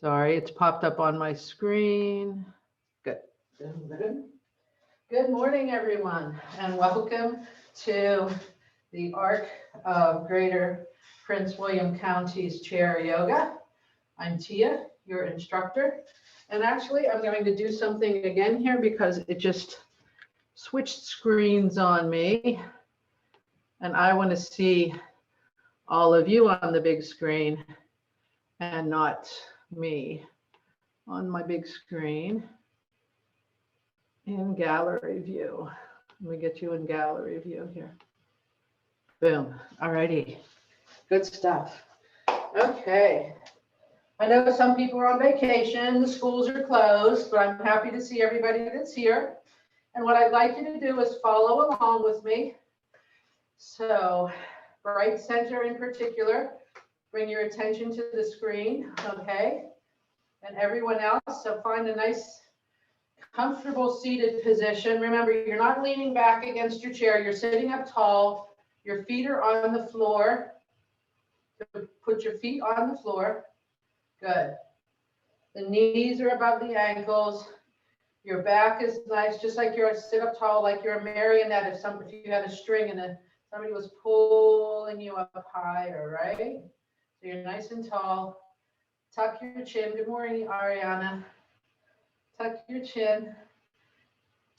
Sorry, it's popped up on my screen. Good. Good morning, everyone, and welcome to the Arc of Greater Prince William County's Chair Yoga. I'm Tia, your instructor, and actually I'm going to do something again here because it just switched screens on me, and I want to see all of you on the big screen and not me on my big screen in gallery view. Let me get you in gallery view here. Boom. All righty. Good stuff. Okay. I know some people are on vacation, the schools are closed, but I'm happy to see everybody that's here. And what I'd like you to do is follow along with me. So, right center in particular, bring your attention to the screen, okay? And everyone else, so find a nice, comfortable seated position. Remember, you're not leaning back against your chair, you're sitting up tall, your feet are on the floor. Put your feet on the floor. Good. The knees are above the ankles. Your back is nice, just like you're sit up tall, like you're a marionette. If you had a string and somebody was pulling you up higher, right? So you're nice and tall. Tuck your chin. Good morning, Ariana. Tuck your chin.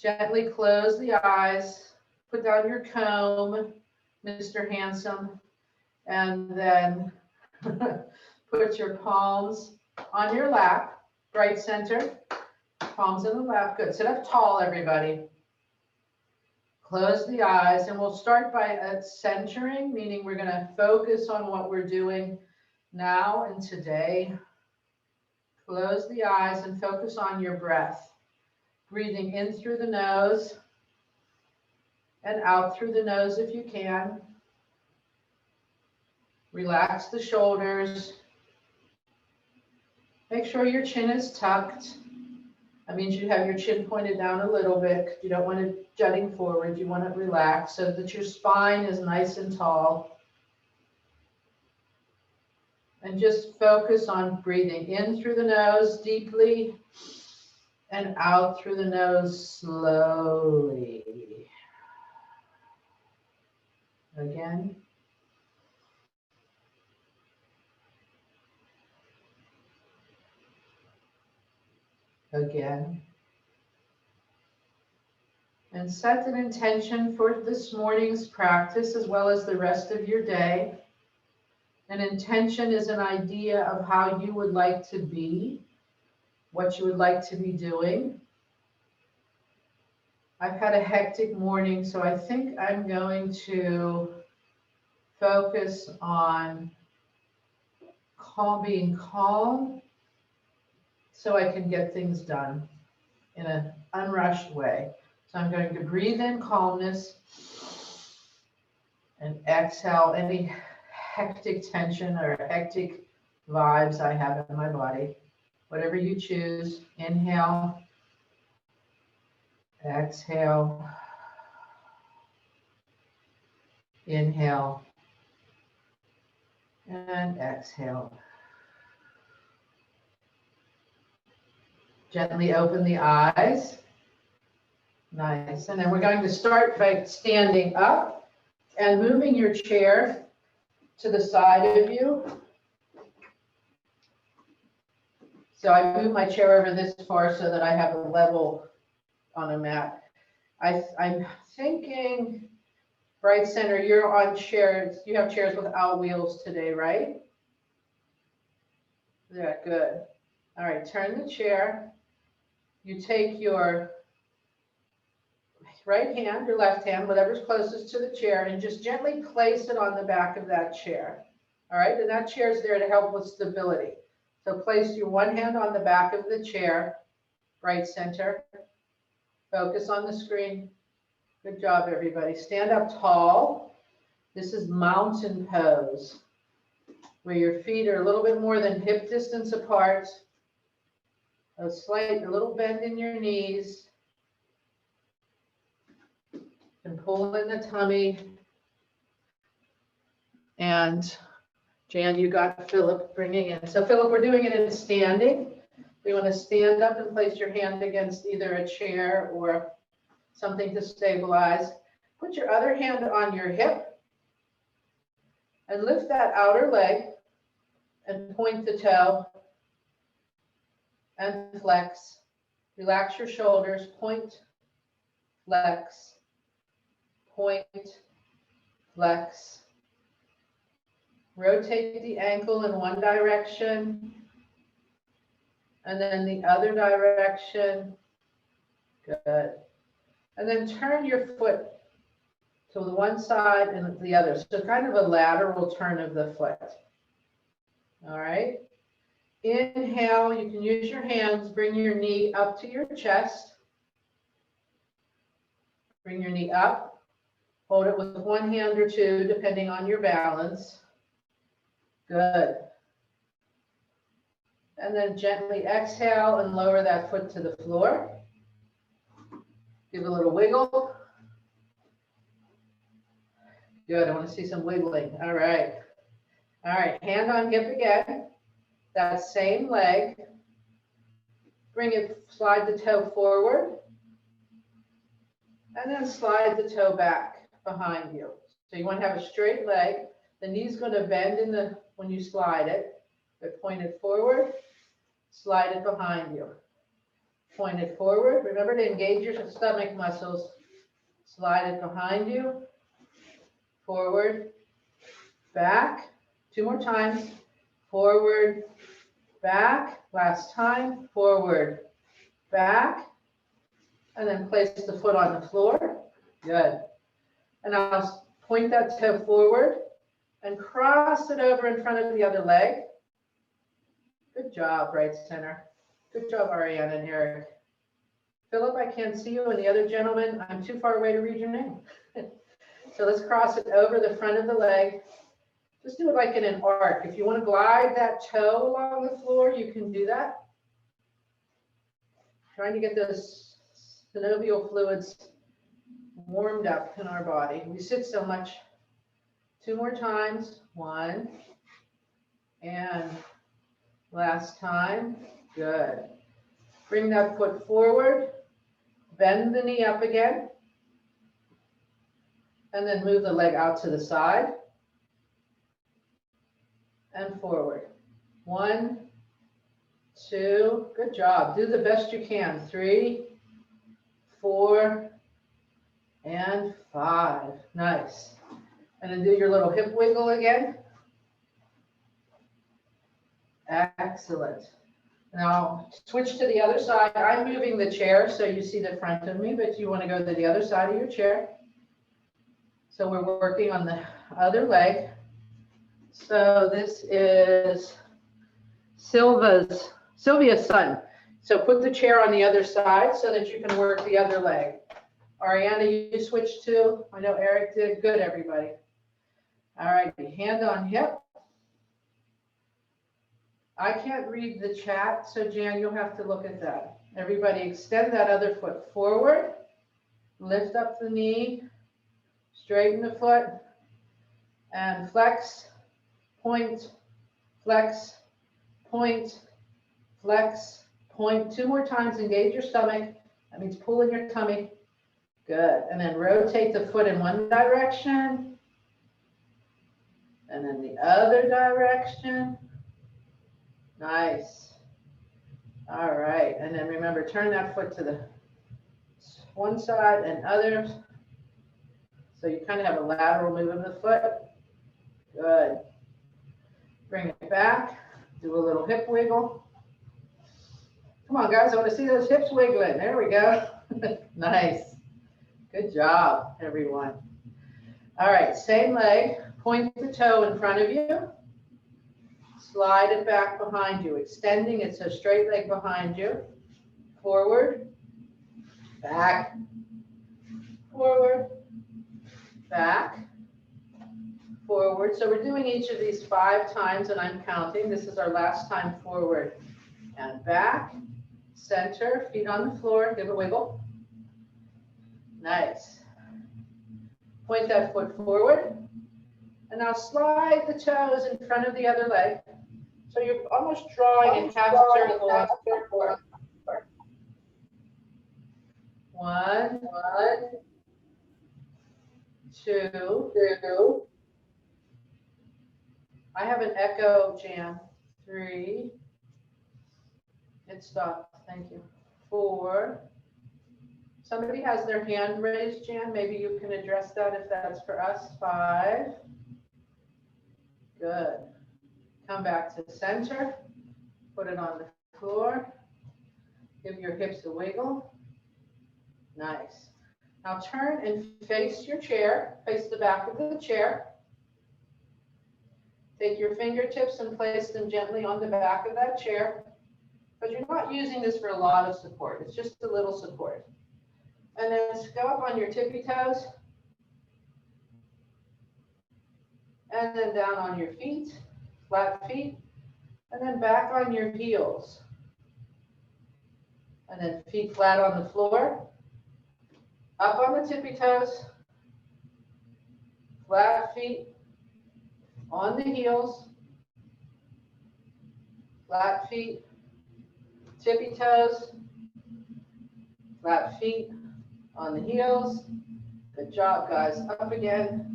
Gently close the eyes. Put down your comb, Mr. Handsome. And then put your palms on your lap, right center. Palms in the lap. Good. Sit up tall, everybody. Close the eyes, and we'll start by centering, meaning we're going to focus on what we're doing now and today. Close the eyes and focus on your breath. Breathing in through the nose and out through the nose if you can. Relax the shoulders. Make sure your chin is tucked. That means you have your chin pointed down a little bit. You don't want it jutting forward. You want it relaxed so that your spine is nice and tall. And just focus on breathing in through the nose deeply and out through the nose slowly. Again. Again. And set an intention for this morning's practice as well as the rest of your day. An intention is an idea of how you would like to be, what you would like to be doing. I've had a hectic morning, so I think I'm going to focus on being calm so I can get things done in an unrushed way. So I'm going to breathe in calmness and exhale any hectic tension or hectic vibes I have in my body. Whatever you choose. Inhale. Exhale. Inhale. And exhale. Gently open the eyes. Nice. And then we're going to start by standing up and moving your chair to the side of you. So I move my chair over this far so that I have a level on a mat. I'm thinking, right center, you're on chairs. You have chairs without wheels today, right? Yeah, good. All right, turn the chair. You take your right hand, your left hand, whatever's closest to the chair, and just gently place it on the back of that chair. All right, and that chair is there to help with stability. So place your one hand on the back of the chair, right center. Focus on the screen. Good job, everybody. Stand up tall. This is mountain pose, where your feet are a little bit more than hip distance apart. A little bend in your knees. And pull in the tummy. And Jan, you got Philip bringing in. So Philip, we're doing it in standing. We want to stand up and place your hand against either a chair or something to stabilize. Put your other hand on your hip and lift that outer leg and point the toe and flex. Relax your shoulders, point, flex, point, flex. Rotate the ankle in one direction and then the other direction. Good. And then turn your foot to the one side and the other. So kind of a lateral turn of the foot. All right. Inhale, you can use your hands, bring your knee up to your chest. Bring your knee up. Hold it with one hand or two, depending on your balance. Good. And then gently exhale and lower that foot to the floor. Give a little wiggle. Good, I want to see some wiggling. All right. All right, hand on hip again. That same leg. Bring it, slide the toe forward. And then slide the toe back behind you. So you want to have a straight leg. The knee's going to bend when you slide it, but point it forward, slide it behind you. Point it forward. Remember to engage your stomach muscles. Slide it behind you, forward, back. 2 more times. Forward, back. Last time. Forward, back. And then place the foot on the floor. Good. And I'll point that toe forward and cross it over in front of the other leg. Good job, right center. Good job, Ariane and Eric. Philip, I can't see you, and the other gentleman, I'm too far away to read your name. So let's cross it over the front of the leg. Just do it like in an arc. If you want to glide that toe along the floor, you can do that. Trying to get those synovial fluids warmed up in our body. We sit so much. 2 more times. 1. And last time. Good. Bring that foot forward. Bend the knee up again. And then move the leg out to the side. And forward. 1, 2. Good job. Do the best you can. 3, 4, and 5. Nice. And then do your little hip wiggle again. Excellent. Now switch to the other side. I'm moving the chair so you see the front of me, but you want to go to the other side of your chair. So we're working on the other leg. So this is Sylvia's son. So put the chair on the other side so that you can work the other leg. Ariana, you switch too. I know Eric did. Good, everybody. All right, hand on hip. I can't read the chat, so Jan, you'll have to look at that. Everybody extend that other foot forward. Lift up the knee. Straighten the foot. And flex, point, flex, point, flex, point. 2 more times, engage your stomach. That means pull in your tummy. Good. And then rotate the foot in one direction. And then the other direction. Nice. All right. And then remember, turn that foot to the one side and others. So you kind of have a lateral move of the foot. Good. Bring it back. Do a little hip wiggle. Come on, guys. I want to see those hips wiggling. There we go. Nice. Good job, everyone. All right. Same leg. Point the toe in front of you. Slide it back behind you. Extending it so straight leg behind you. Forward. Back. Forward. Back. Forward. So we're doing each of these 5 times, and I'm counting. This is our last time forward. And back. Center. Feet on the floor. Give a wiggle. Nice. Point that foot forward. And now slide the toes in front of the other leg. So you're almost drawing a half circle on the floor. 1, 2. I have an echo, Jan. 3. It stopped. Thank you. 4. Somebody has their hand raised, Jan. Maybe you can address that if that's for us. 5. Good. Come back to center. Put it on the floor. Give your hips a wiggle. Nice. Now turn and face your chair. Face the back of the chair. Take your fingertips and place them gently on the back of that chair. But you're not using this for a lot of support. It's just a little support. And then go up on your tippy toes. And then down on your feet, flat feet. And then back on your heels. And then feet flat on the floor. Up on the tippy toes. Flat feet. On the heels. Flat feet. Tippy toes. Flat feet. On the heels. Good job, guys. Up again.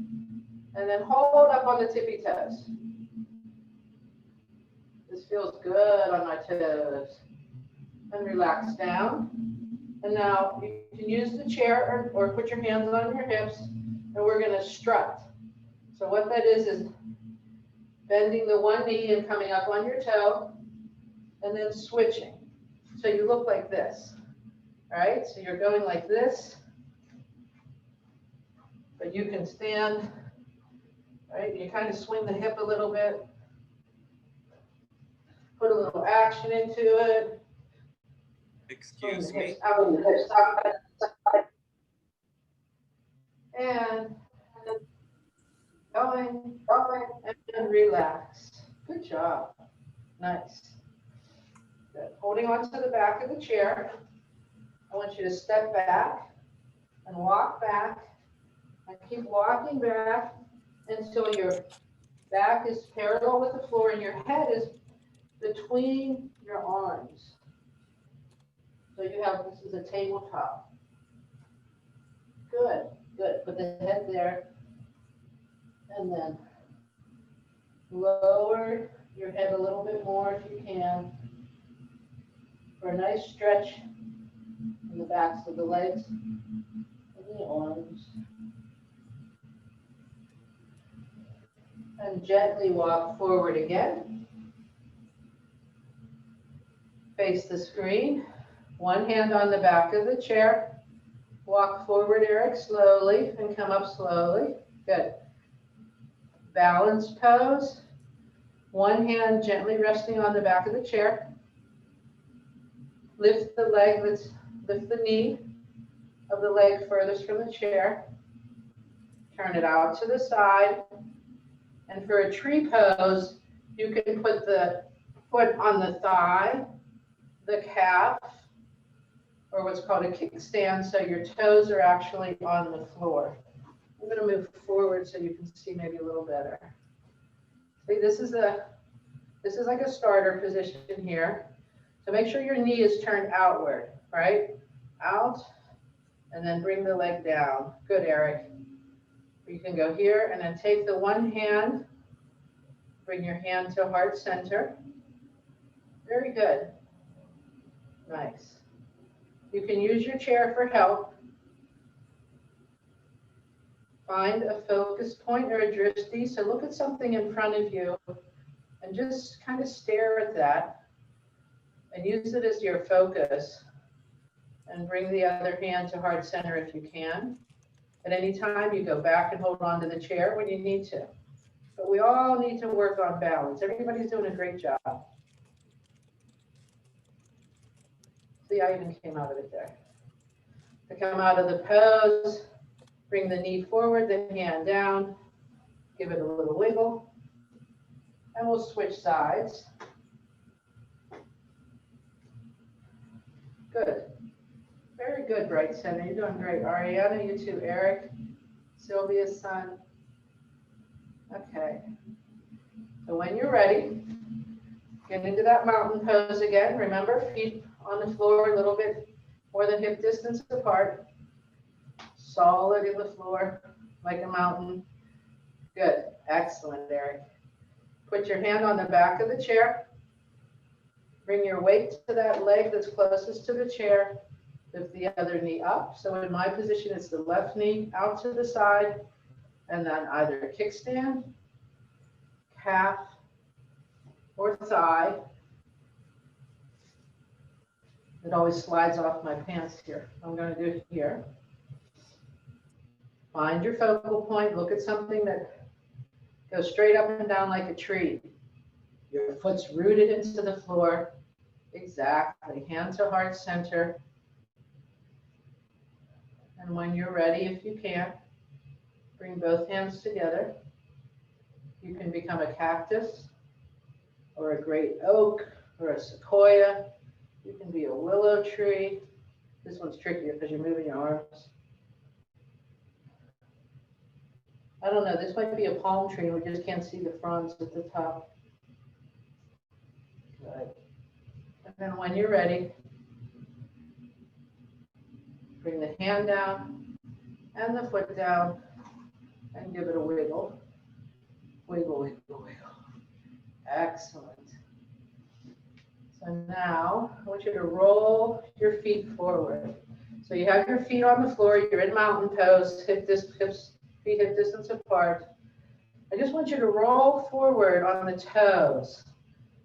And then hold up on the tippy toes. This feels good on my toes. And relax down. And now you can use the chair or put your hands on your hips. And we're going to strut. So what that is bending the one knee and coming up on your toe. And then switching. So you look like this. All right, so you're going like this, but you can stand, right? You kind of swing the hip a little bit, put a little action into it. Excuse me. Out of the hips, and going, and relax. Good job. Nice. Good. Holding on to the back of the chair. I want you to step back and walk back and keep walking back until your back is parallel with the floor and your head is between your arms. So you have, this is a tabletop. Good, good. Put the head there and then lower your head a little bit more if you can for a nice stretch in the backs of the legs and the arms. And gently walk forward again. Face the screen. One hand on the back of the chair. Walk forward, Eric, slowly and come up slowly. Good. Balance pose. One hand gently resting on the back of the chair. Lift the leg, lift the knee of the leg furthest from the chair. Turn it out to the side. And for a tree pose, you can put the foot on the thigh, the calf, or what's called a kickstand, so your toes are actually on the floor. I'm going to move forward so you can see maybe a little better. See, this is like a starter position here. So make sure your knee is turned outward, right? Out, and then bring the leg down. Good, Eric. You can go here and then take the one hand, bring your hand to heart center. Very good. Nice. You can use your chair for help. Find a focus point or a drishti. So look at something in front of you and just kind of stare at that and use it as your focus. And bring the other hand to heart center if you can. At any time, you go back and hold on to the chair when you need to. But we all need to work on balance. Everybody's doing a great job. See, I even came out of it there. To come out of the pose, bring the knee forward, the hand down, give it a little wiggle, and we'll switch sides. Good. Very good, Bright Center. You're doing great. Ariana, you too. Eric, Sylvia's son. Okay. So when you're ready, get into that mountain pose again. Remember, feet on the floor a little bit more than hip distance apart. Solid in the floor, like a mountain. Good. Excellent, Eric. Put your hand on the back of the chair. Bring your weight to that leg that's closest to the chair. Lift the other knee up. So in my position, it's the left knee out to the side, and then either kickstand, calf, or thigh. It always slides off my pants here. I'm going to do it here. Find your focal point. Look at something that goes straight up and down like a tree. Your foot's rooted into the floor. Exactly. Hand to heart center. And when you're ready, if you can, bring both hands together. You can become a cactus or a great oak or a sequoia. You can be a willow tree. This one's trickier because you're moving your arms. I don't know, this might be a palm tree. We just can't see the fronds at the top. Good. And then when you're ready, bring the hand down and the foot down and give it a wiggle. Wiggle, wiggle, wiggle. Excellent. So now I want you to roll your feet forward. So you have your feet on the floor, you're in mountain pose, feet hip distance apart. I just want you to roll forward on the toes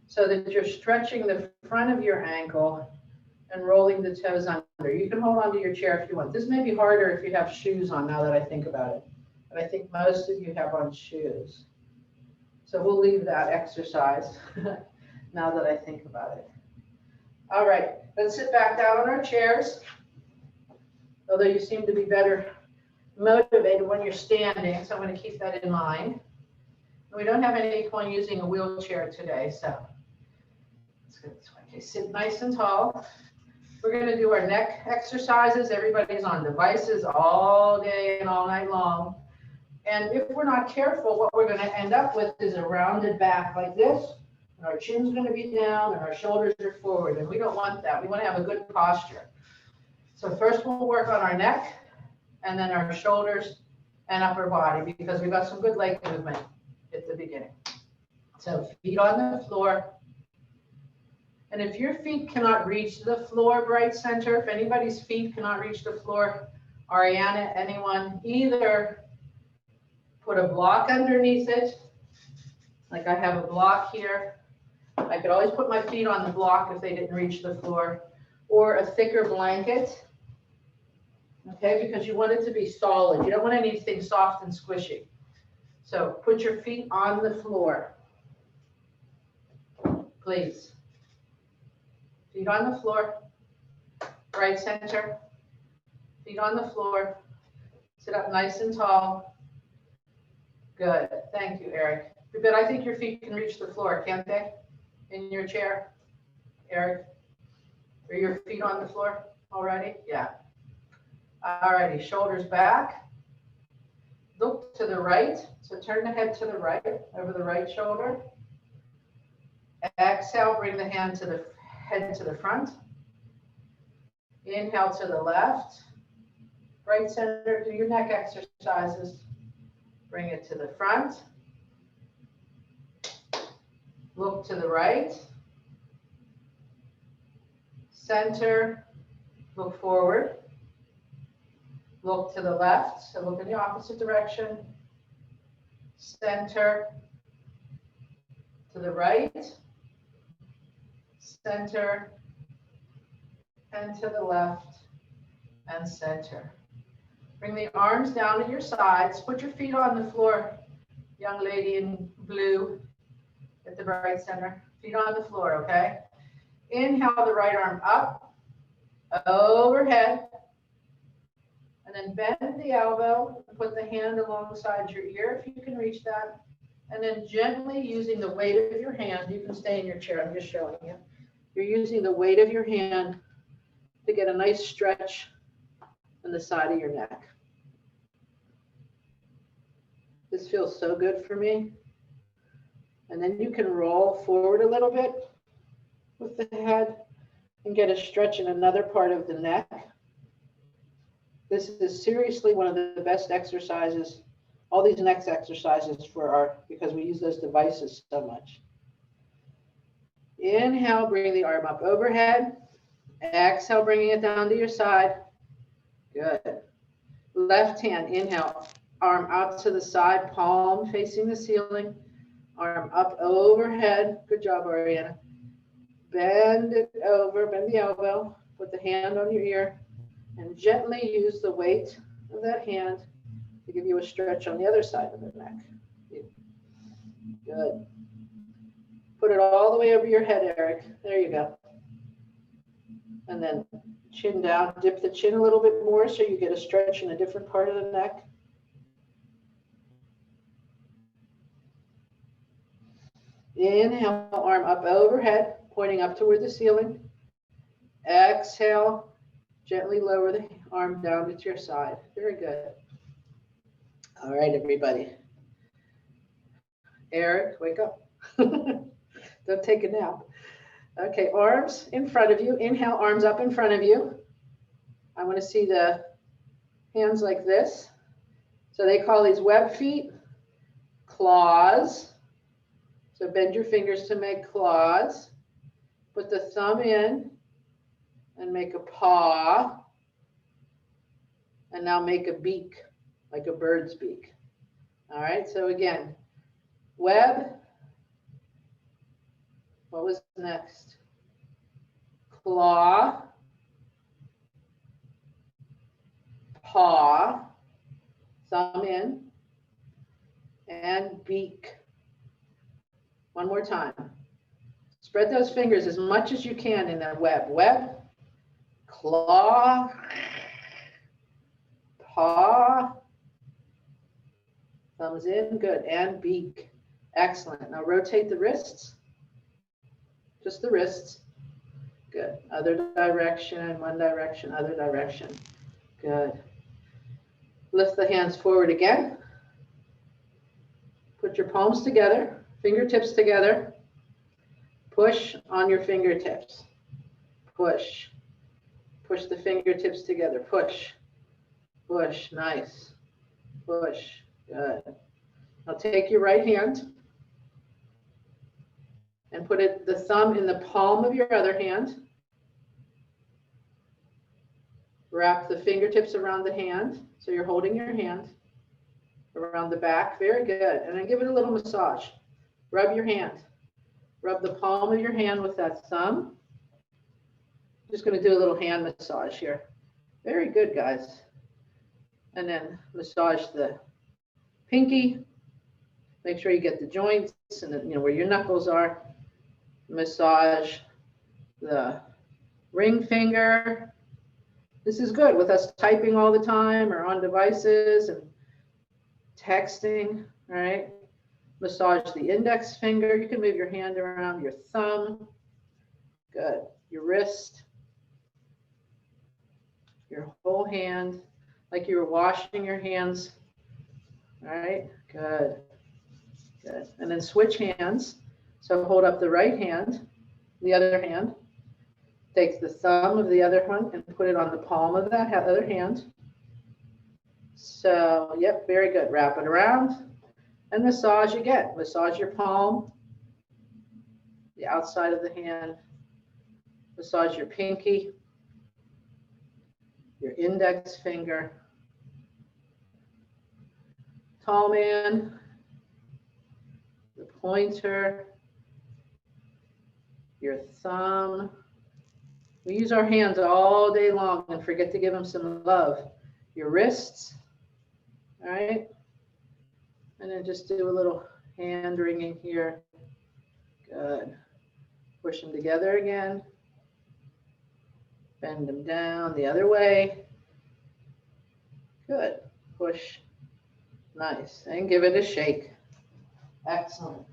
so that you're stretching the front of your ankle and rolling the toes under. You can hold onto your chair if you want. This may be harder if you have shoes on now that I think about it, but I think most of you have on shoes. So we'll leave that exercise now that I think about it. All right, let's sit back down on our chairs. Although you seem to be better motivated when you're standing, so I'm going to keep that in mind. We don't have anyone using a wheelchair today, so let's go this way. Okay, sit nice and tall. We're going to do our neck exercises. Everybody's on devices all day and all night long. And if we're not careful, what we're going to end up with is a rounded back like this. And our chin's going to be down and our shoulders are forward. And we don't want that. We want to have a good posture. So first we'll work on our neck and then our shoulders and upper body because we've got some good leg movement at the beginning. So feet on the floor. And if your feet cannot reach the floor, bright center, if anybody's feet cannot reach the floor, Ariana, anyone, either put a block underneath it, like I have a block here. I could always put my feet on the block if they didn't reach the floor, or a thicker blanket, okay, because you want it to be solid. You don't want anything soft and squishy. So put your feet on the floor, please. Feet on the floor, right center, feet on the floor, sit up nice and tall. Good, thank you, Eric. But I think your feet can reach the floor, can't they? In your chair, Eric? Are your feet on the floor already? Yeah. All righty, shoulders back. Look to the right. So turn the head to the right, over the right shoulder. Exhale, bring the head to the front. Inhale to the left. Right center, do your neck exercises. Bring it to the front. Look to the right. Center, look forward. Look to the left, so look in the opposite direction. Center, to the right. Center, and to the left, and center. Bring the arms down to your sides. Put your feet on the floor, young lady in blue at the right center. Feet on the floor, okay? Inhale the right arm up, overhead, and then bend the elbow and put the hand alongside your ear if you can reach that. And then gently using the weight of your hand, you can stay in your chair, I'm just showing you. You're using the weight of your hand to get a nice stretch on the side of your neck. This feels so good for me. And then you can roll forward a little bit with the head and get a stretch in another part of the neck. This is seriously one of the best exercises, all these neck exercises because we use those devices so much. Inhale, bring the arm up overhead. Exhale, bringing it down to your side. Good. Left hand, inhale, arm out to the side, palm facing the ceiling, arm up overhead. Good job, Ariana. Bend it over, bend the elbow, put the hand on your ear, and gently use the weight of that hand to give you a stretch on the other side of the neck. Good. Put it all the way over your head, Eric. There you go. And then chin down, dip the chin a little bit more so you get a stretch in a different part of the neck. Inhale, arm up overhead, pointing up toward the ceiling. Exhale, gently lower the arm down to your side. Very good. All right, everybody. Eric, wake up. Don't take a nap. Okay, arms in front of you. Inhale, arms up in front of you. I want to see the hands like this. So they call these web feet claws. So bend your fingers to make claws. Put the thumb in and make a paw. And now make a beak, like a bird's beak. All right, so again, web. What was next? Claw, paw, thumb in, and beak. One more time. Spread those fingers as much as you can in the web. Web, claw, paw, thumbs in, good, and beak. Excellent. Now rotate the wrists. Just the wrists. Good. Other direction, one direction, other direction. Good. Lift the hands forward again. Put your palms together, fingertips together. Push on your fingertips. Push. Push the fingertips together. Push. Push. Nice. Push. Good. Now take your right hand and put the thumb in the palm of your other hand. Wrap the fingertips around the hand. So you're holding your hand around the back. Very good. And then give it a little massage. Rub your hand. Rub the palm of your hand with that thumb. Just going to do a little hand massage here. Very good, guys. And then massage the pinky. Make sure you get the joints and where your knuckles are. Massage the ring finger. This is good with us typing all the time or on devices and texting, all right? Massage the index finger. You can move your hand around your thumb. Good. Your wrist. Your whole hand, like you were washing your hands. All right, good. Good. And then switch hands. So hold up the right hand, the other hand. Take the thumb of the other one and put it on the palm of that other hand. So, yep, very good. Wrap it around and massage again. Massage your palm, the outside of the hand. Massage your pinky, your index finger. Tall man, the pointer, your thumb. We use our hands all day long and forget to give them some love. Your wrists, all right? And then just do a little hand wringing here. Good. Push them together again. Bend them down the other way. Good. Push. Nice. And give it a shake. Excellent.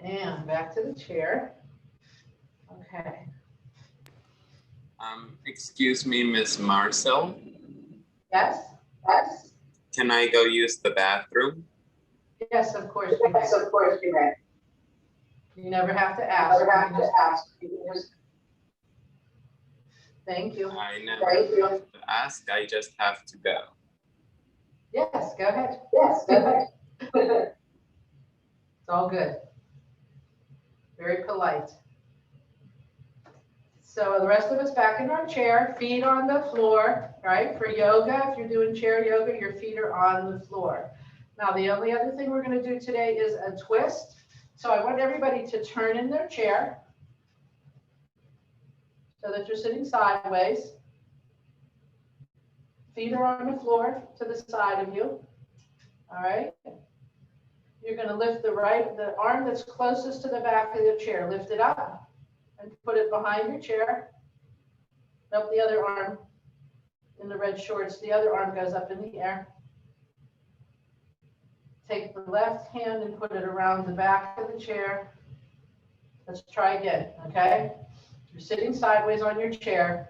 And back to the chair. Okay. Excuse me, Miss Marcel. Yes? Yes. Can I go use the bathroom? Yes, of course you may. You never have to ask. You can just- Thank you. I never have to ask, I just have to go. Yes, go ahead. It's all good. Very polite. So the rest of us back in our chair, feet on the floor, right? For yoga, if you're doing chair yoga, your feet are on the floor. Now, the only other thing we're going to do today is a twist. So I want everybody to turn in their chair so that you're sitting sideways. Feet are on the floor to the side of you. All right. You're going to lift the arm that's closest to the back of the chair. Lift it up and put it behind your chair. Up the other arm in the red shorts. The other arm goes up in the air. Take the left hand and put it around the back of the chair. Let's try again, okay? You're sitting sideways on your chair.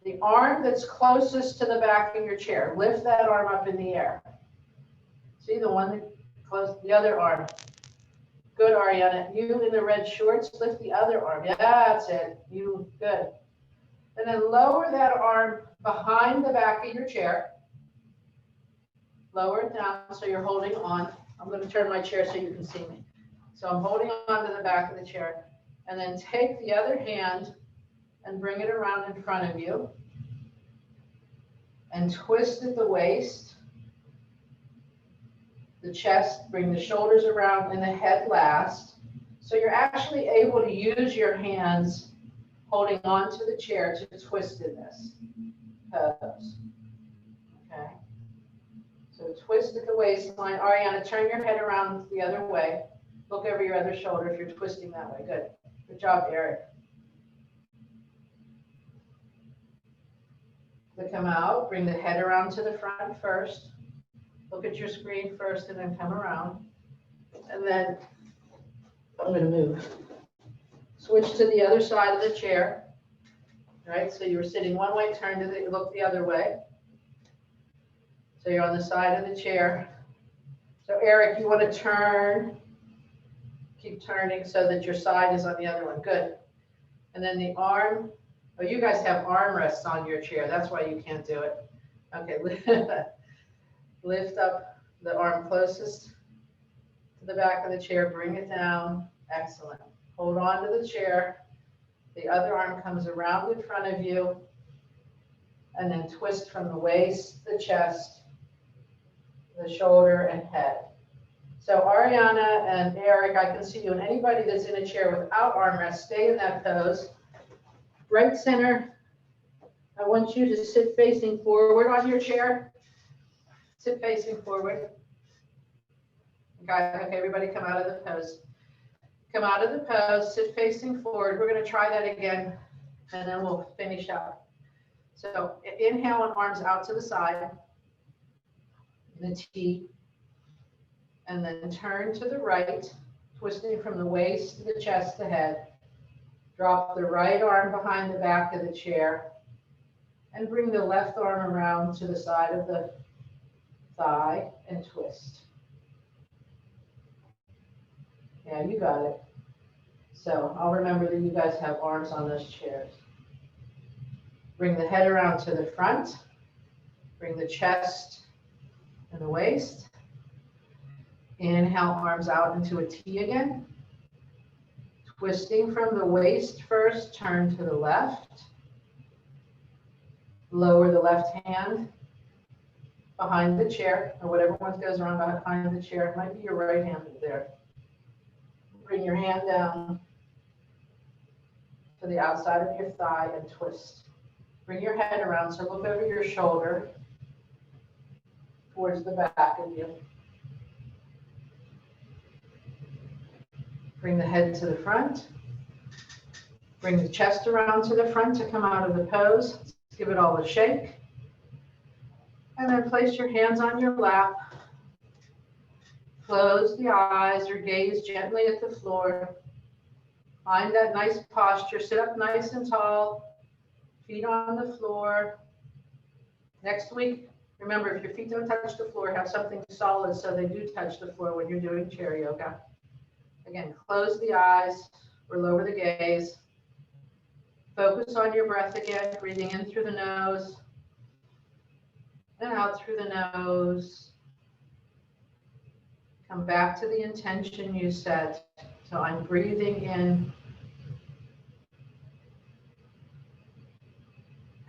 The arm that's closest to the back of your chair, lift that arm up in the air. See the one that close, the other arm. Good, Ariana. You in the red shorts, lift the other arm. Yeah, that's it. You, good. And then lower that arm behind the back of your chair. Lower it down so you're holding on. I'm going to turn my chair so you can see me. So I'm holding on to the back of the chair. And then take the other hand and bring it around in front of you. And twist at the waist, the chest, bring the shoulders around and the head last. So you're actually able to use your hands holding on to the chair to twist in this pose. Okay. So twist at the waistline. Ariana, turn your head around the other way. Look over your other shoulder if you're twisting that way. Good. Good job, Eric. To come out, bring the head around to the front first. Look at your screen first and then come around. And then I'm going to move. Switch to the other side of the chair. All right, so you were sitting one way, turn to the, look the other way. So you're on the side of the chair. So Eric, you want to turn, keep turning so that your side is on the other one. Good. And then the arm, oh, you guys have armrests on your chair. That's why you can't do it. Okay, lift up the arm closest to the back of the chair, bring it down. Excellent. Hold on to the chair. The other arm comes around in front of you and then twist from the waist, the chest, the shoulder and head. So Ariana and Eric, I can see you, and anybody that's in a chair without armrest, stay in that pose. Right center, I want you to sit facing forward on your chair. Sit facing forward. Okay, everybody come out of the pose. Come out of the pose, sit facing forward. We're going to try that again, and then we'll finish up. So inhale and arms out to the side, the T, and then turn to the right, twisting from the waist to the chest to head. Drop the right arm behind the back of the chair, and bring the left arm around to the side of the thigh and twist. Yeah, you got it. So I'll remember that you guys have arms on those chairs. Bring the head around to the front. Bring the chest and the waist. Inhale, arms out into a T again. Twisting from the waist first, turn to the left. Lower the left hand behind the chair, or whatever one goes around behind the chair. It might be your right hand there. Bring your hand down to the outside of your thigh and twist. Bring your head around, so look over your shoulder towards the back of you. Bring the head to the front. Bring the chest around to the front to come out of the pose. Let's give it all a shake. And then place your hands on your lap. Close the eyes or gaze gently at the floor. Find that nice posture. Sit up nice and tall. Feet on the floor. Next week, Remember, if your feet don't touch the floor, have something solid so they do touch the floor when you're doing chair yoga. Again, close the eyes or lower the gaze. Focus on your breath again, breathing in through the nose and out through the nose. Come back to the intention you set. So I'm breathing in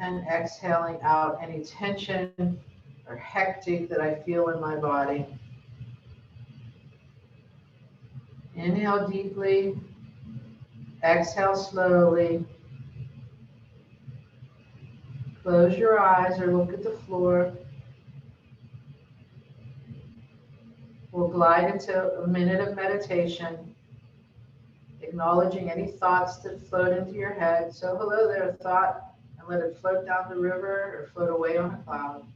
and exhaling out any tension or hectic that I feel in my body. Inhale deeply, exhale slowly. Close your eyes or look at the floor. We'll glide into a minute of meditation, acknowledging any thoughts that float into your head. So hello there, thought, and let it float down the river or float away on a cloud.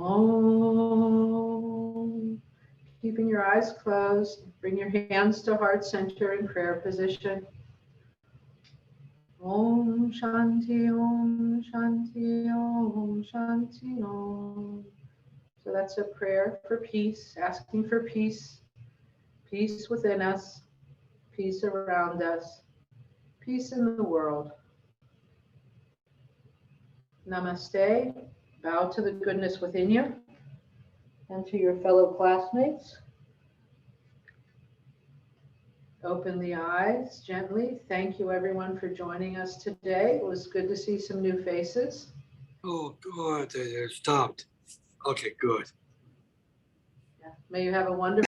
Om. Keeping your eyes closed, bring your hands to heart center in prayer position. Om Shanti, Om Shanti, Om Shanti, Om. So that's a prayer for peace, asking for peace, peace within us, peace around us, peace in the world. Namaste. Bow to the goodness within you and to your fellow classmates. Open the eyes gently. Thank you everyone for joining us today. It was good to see some new faces. Oh, good. It stopped. Okay, good. May you have a wonderful